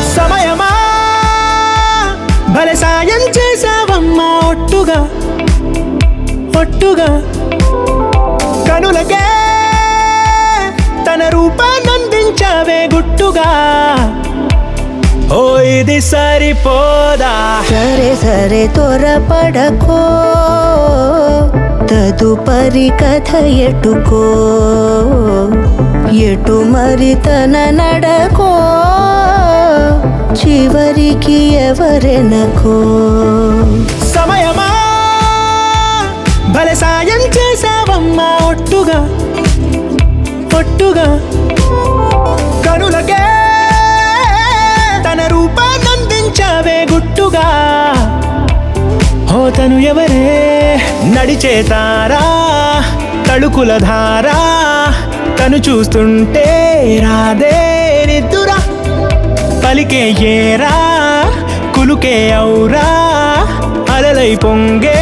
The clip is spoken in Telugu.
సమయమా భలే సాయం చేసావమ్మా ఒట్టుగా ఒట్టుగా కనులకే తన రూపాన్నందించావే గుట్టుగా ఓ ఇది సరిపోదా సరే సరే త్వరపడకో తదుపరి కథ ఎటుకో ఎటు మరి తన నడకో చివరికి ఎవరెనకో సమయమా భలే సాయం చేసావమ్మా ఒట్టుగా ఒట్టుగా కనులకే తన రూపాన్నందించావే గుట్టుగా ఓ తను ఎవరే నడిచే తారా తళుకుల ధారా తను చూస్తుంటే రాదే నిద్దురా పలికే ఏరా కులుకే ఔరా అలలై పొంగే